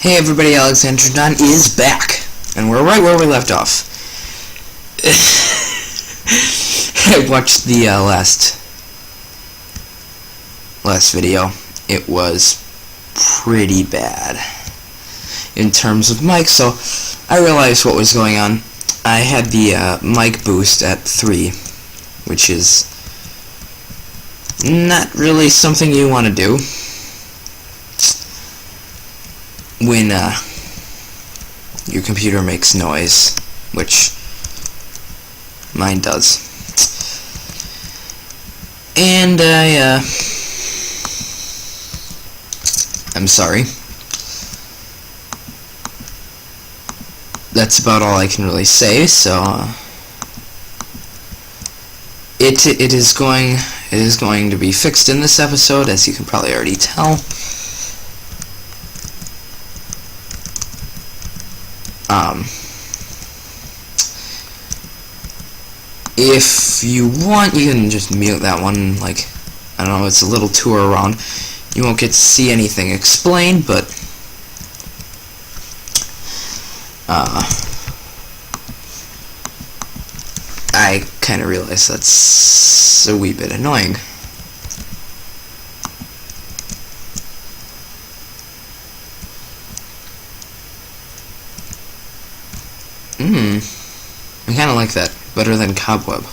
Hey everybody, Alexandrondon is back, and we're right where we left off. I watched the last video. It was pretty bad in terms of mic, so I realized what was going on. I had the mic boost at 3, which is not really something you want to do when your computer makes noise, which mine does. And I'm sorry. That's about all I can really say. So it is going to be fixed in this episode, as you can probably already tell. If you want, you can just mute that one. Like, I don't know, it's a little tour around. You won't get to see anything explained, but I kind of realize that's a wee bit annoying. I kind of like that. Better than Cobweb.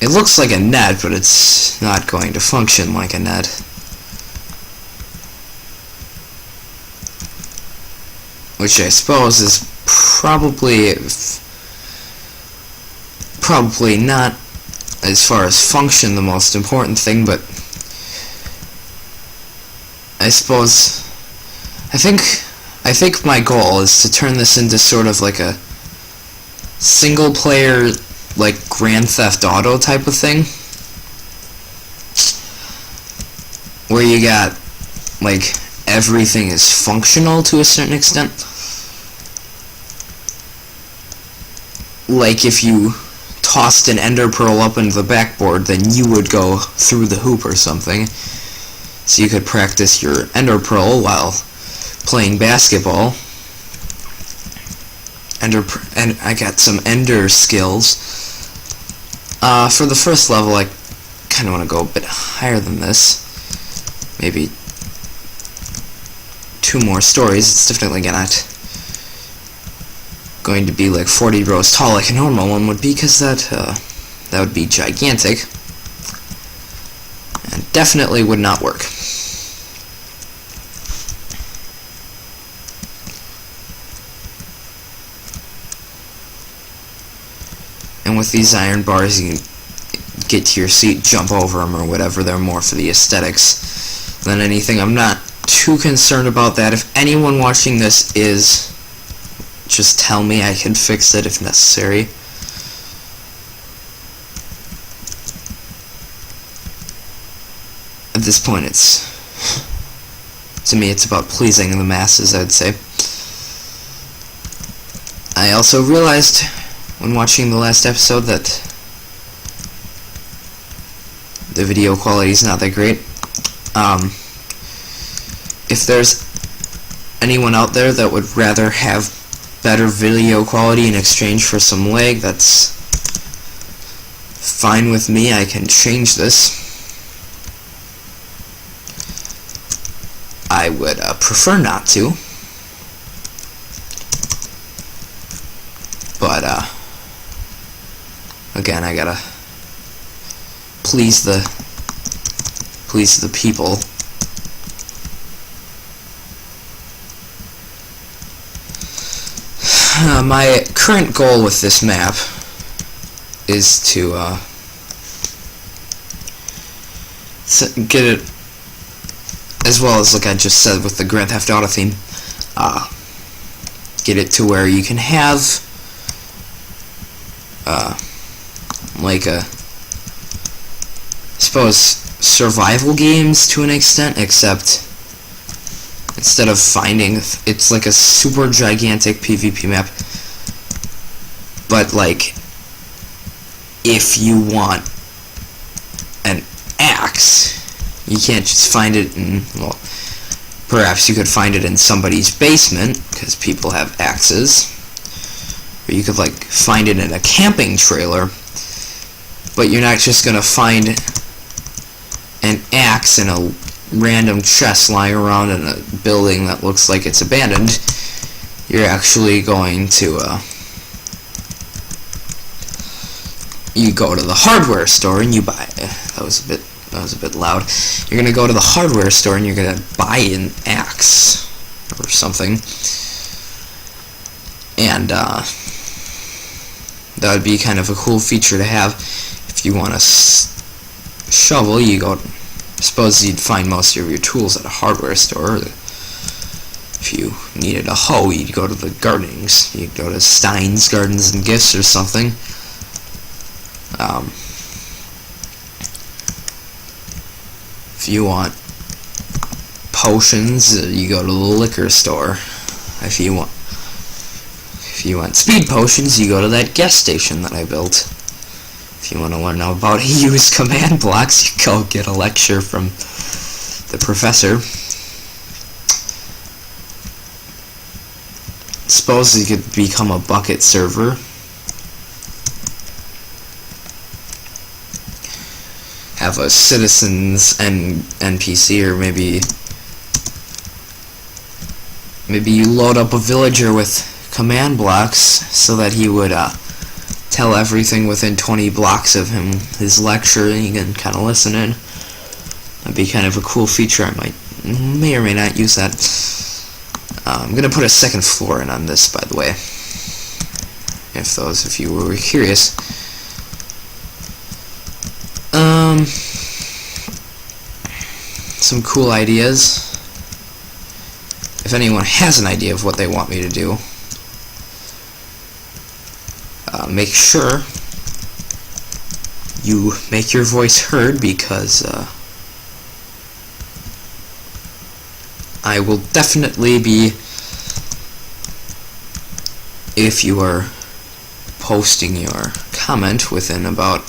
It looks like a net, but it's not going to function like a net. Which I suppose is probably not, as far as function, the most important thing, but I think my goal is to turn this into sort of like a single player, like Grand Theft Auto type of thing, where you got, like, everything is functional to a certain extent. Like, if you tossed an ender pearl up into the backboard, then you would go through the hoop or something, so you could practice your ender pearl while playing basketball. And I got some ender skills. For the first level, I kind of want to go a bit higher than this. Maybe 2 more stories. It's definitely not going to be like 40 rows tall like a normal one would be, because that would be gigantic and definitely would not work. And with these iron bars, you can get to your seat, jump over them, or whatever. They're more for the aesthetics than anything. I'm not too concerned about that. If anyone watching this is, just tell me. I can fix it if necessary. At this point, to me, it's about pleasing the masses, I'd say. I also realized when watching the last episode that the video quality is not that great. If there's anyone out there that would rather have better video quality in exchange for some lag, that's fine with me. I can change this. I would prefer not to, but again, I gotta please the people. My current goal with this map is to get it, as well as, like I just said with the Grand Theft Auto theme, get it to where you can have like I suppose survival games to an extent, except instead of finding, it's like a super gigantic PvP map, but like if you want an axe, You can't just find it in, well, perhaps you could find it in somebody's basement, because people have axes. Or you could, like, find it in a camping trailer. But you're not just gonna find an axe in a random chest lying around in a building that looks like it's abandoned. You're actually going to, you go to the hardware store and you buy, that was a bit loud. You're gonna go to the hardware store and you're gonna buy an axe or something, and that would be kind of a cool feature to have. If you want a shovel, you go. Suppose you'd find most of your tools at a hardware store. If you needed a hoe, you'd go to the gardenings. You'd go to Stein's Gardens and Gifts or something. If you want potions, you go to the liquor store. If you want speed potions, you go to that gas station that I built. If you want to learn about use command blocks, you go get a lecture from the professor. Suppose you could become a bucket server. Have a citizens and NPC, or maybe you load up a villager with command blocks so that he would tell everything within 20 blocks of him, his lecture, and you can kind of listen in. That'd be kind of a cool feature. I may or may not use that. I'm gonna put a second floor in on this, by the way, if those of you were curious. Some cool ideas. If anyone has an idea of what they want me to do, make sure you make your voice heard, because I will definitely be, if you are posting your comment within about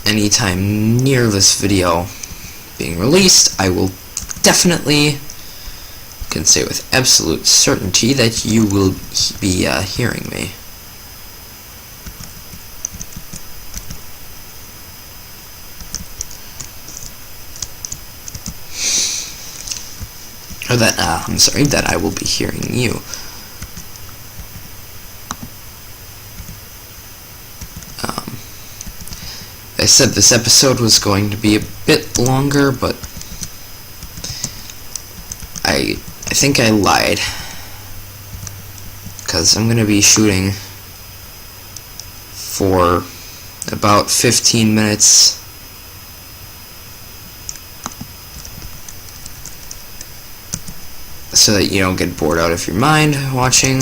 any time near this video being released, I will definitely, can say with absolute certainty, that you will be hearing me. Or that, I'm sorry, that I will be hearing you. I said this episode was going to be a bit longer, but I think I lied, because I'm going to be shooting for about 15 minutes. So that you don't get bored out of your mind watching.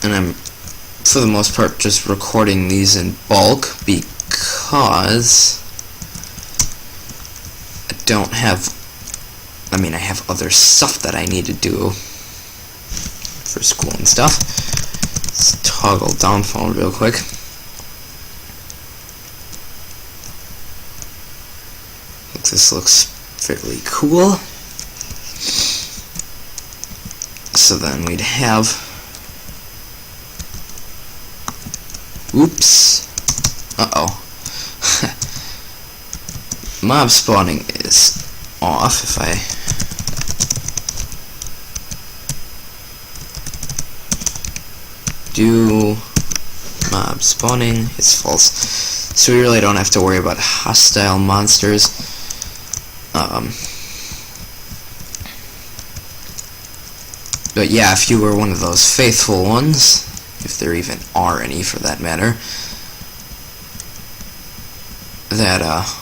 And I'm, for the most part, just recording these in bulk because I don't have, I have other stuff that I need to do for school and stuff. Let's toggle down phone real quick. This looks fairly cool. So then we'd have, oops, mob spawning is off. If I do mob spawning, it's false. So we really don't have to worry about hostile monsters. But yeah, if you were one of those faithful ones, if there even are any for that matter, that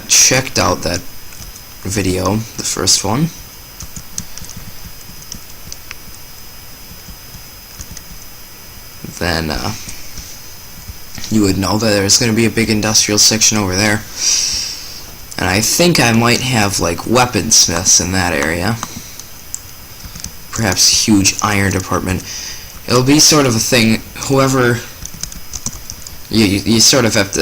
checked out that video, the first one, then you would know that there's going to be a big industrial section over there. And I think I might have like weaponsmiths in that area. Perhaps huge iron department. It'll be sort of a thing, whoever... You sort of have to,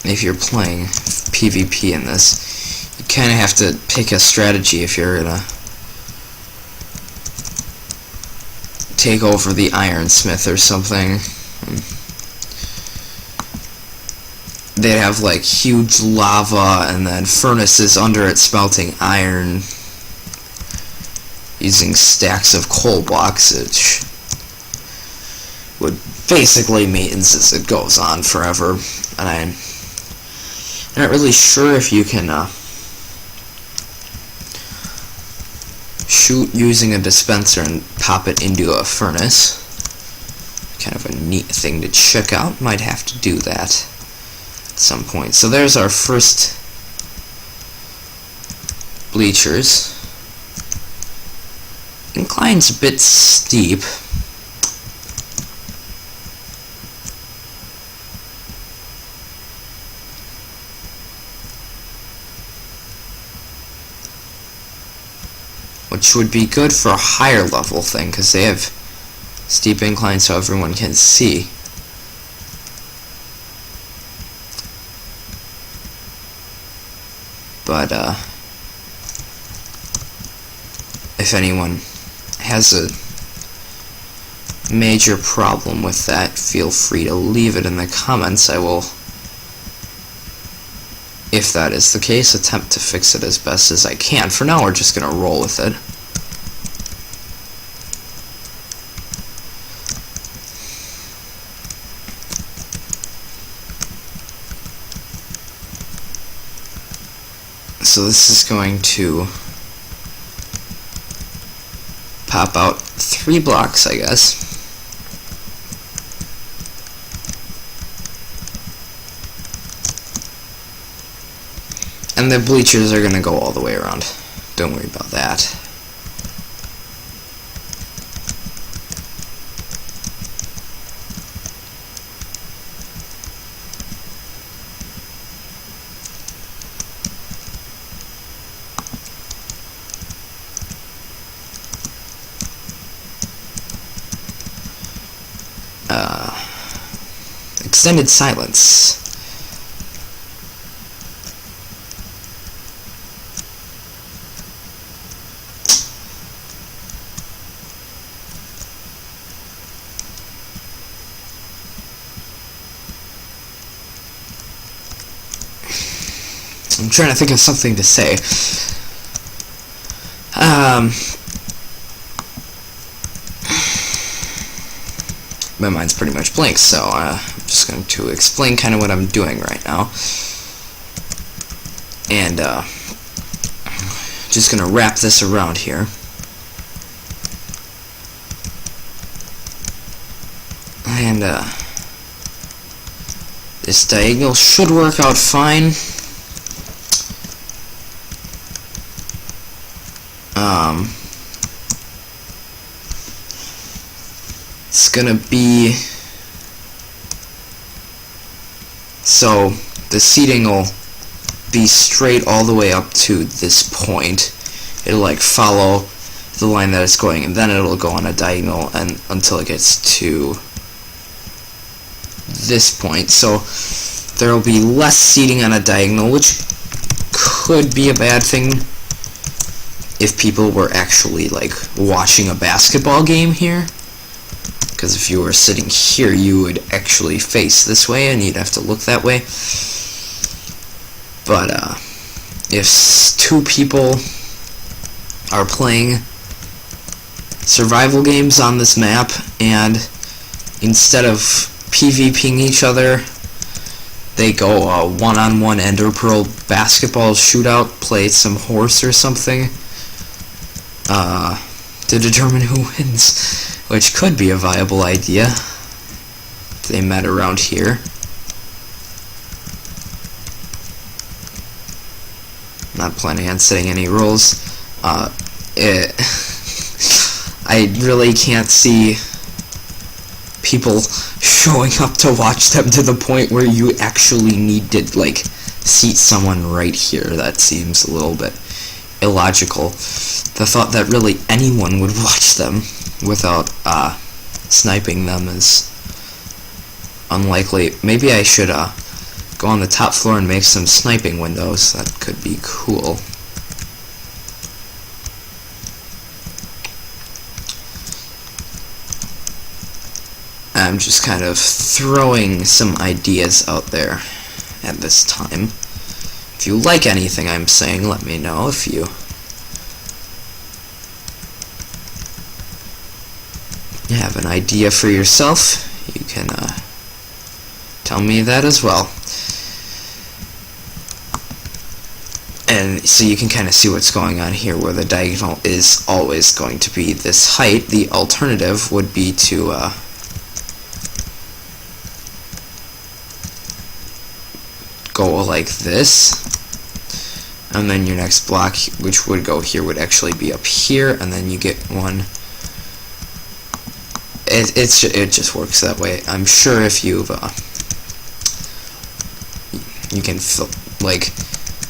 if you're playing PvP in this, you kind of have to pick a strategy if you're gonna take over the ironsmith or something. They'd have like huge lava and then furnaces under it smelting iron using stacks of coal blocks, which would basically mean as it goes on forever. And I'm not really sure if you can shoot using a dispenser and pop it into a furnace. Kind of a neat thing to check out. Might have to do that at some point. So there's our first bleachers. Incline's a bit steep. Which would be good for a higher level thing, because they have steep inclines so everyone can see. But, if anyone has a major problem with that, feel free to leave it in the comments. I will, if that is the case, attempt to fix it as best as I can. For now, we're just gonna roll with it. So this is going to pop out 3 blocks, I guess. And the bleachers are going to go all the way around. Don't worry about that. Extended silence. I'm trying to think of something to say. My mind's pretty much blank, so I'm just going to explain kind of what I'm doing right now. And just going to wrap this around here. And this diagonal should work out fine. It's gonna be, so the seating will be straight all the way up to this point. It'll like follow the line that it's going, and then it'll go on a diagonal and until it gets to this point. So there will be less seating on a diagonal, which could be a bad thing if people were actually like watching a basketball game here. Because if you were sitting here, you would actually face this way, and you'd have to look that way. But if 2 people are playing survival games on this map, and instead of PvPing each other, they go a one-on-one Ender Pearl basketball shootout, play some horse or something, to determine who wins. Which could be a viable idea if they met around here. Not planning on setting any rules. I really can't see people showing up to watch them to the point where you actually need to like seat someone right here. That seems a little bit illogical. The thought that really anyone would watch them without sniping them is unlikely. Maybe I should go on the top floor and make some sniping windows. That could be cool. I'm just kind of throwing some ideas out there at this time. If you like anything I'm saying, let me know. If you have an idea for yourself, you can tell me that as well. And so you can kind of see what's going on here, where the diagonal is always going to be this height. The alternative would be to go like this, and then your next block, which would go here, would actually be up here, and then you get one. It just works that way. I'm sure if you've you can like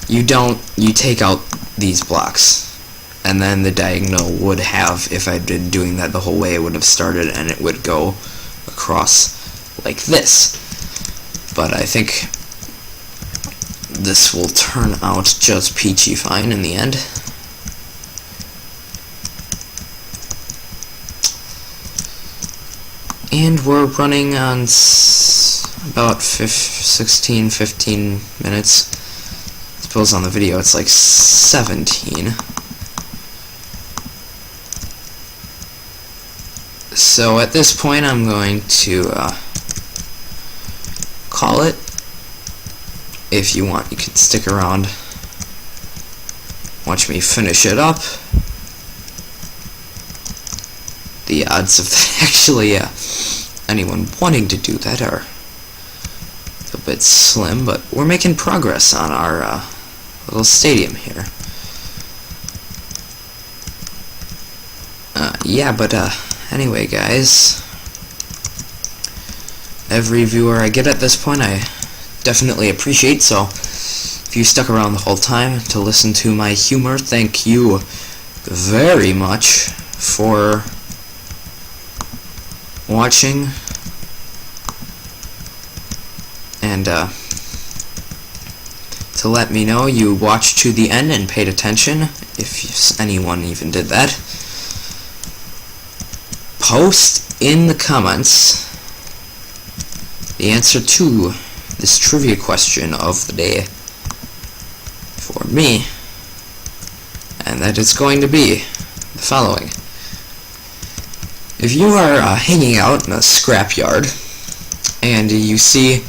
you take out these blocks, and then the diagonal would have, if I'd been doing that the whole way, it would have started and it would go across like this. But I think this will turn out just peachy fine in the end. And we're running on about 15 minutes. I suppose on the video it's like 17. So at this point I'm going to call it. If you want, you can stick around, watch me finish it up. The odds of actually anyone wanting to do that are a bit slim, but we're making progress on our little stadium here. Yeah, but anyway, guys, every viewer I get at this point I definitely appreciate, so if you stuck around the whole time to listen to my humor, thank you very much for watching. And to let me know you watched to the end and paid attention, if anyone even did that, post in the comments the answer to this trivia question of the day for me, and that is going to be the following. If you are hanging out in a scrapyard and you see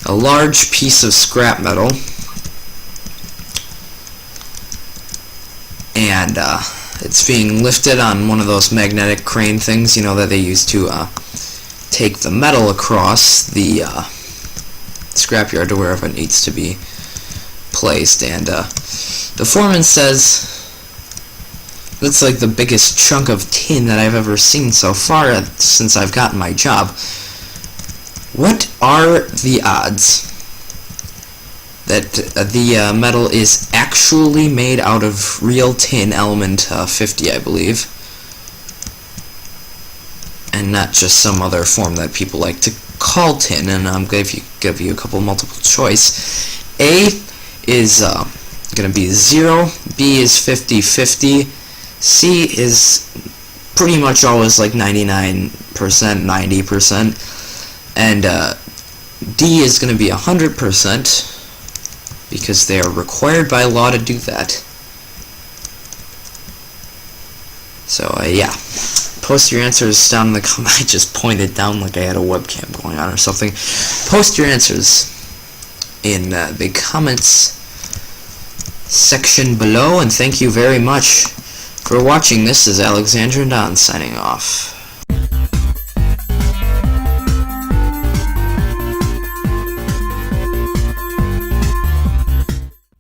a large piece of scrap metal and it's being lifted on one of those magnetic crane things, you know, that they use to take the metal across the scrapyard to wherever it needs to be placed, and the foreman says that's like the biggest chunk of tin that I've ever seen so far since I've gotten my job. What are the odds that the metal is actually made out of real tin, element 50, I believe, and not just some other form that people like to call tin? And I'm going to give you a couple multiple choice. A is going to be 0, B is 50-50, C is pretty much always like 99%, 90%, and D is going to be 100%, because they are required by law to do that. So yeah, post your answers down in the comments. I just pointed down like I had a webcam going on or something. Post your answers in the comments section below, and thank you very much for watching. This is Alexandrondon signing off.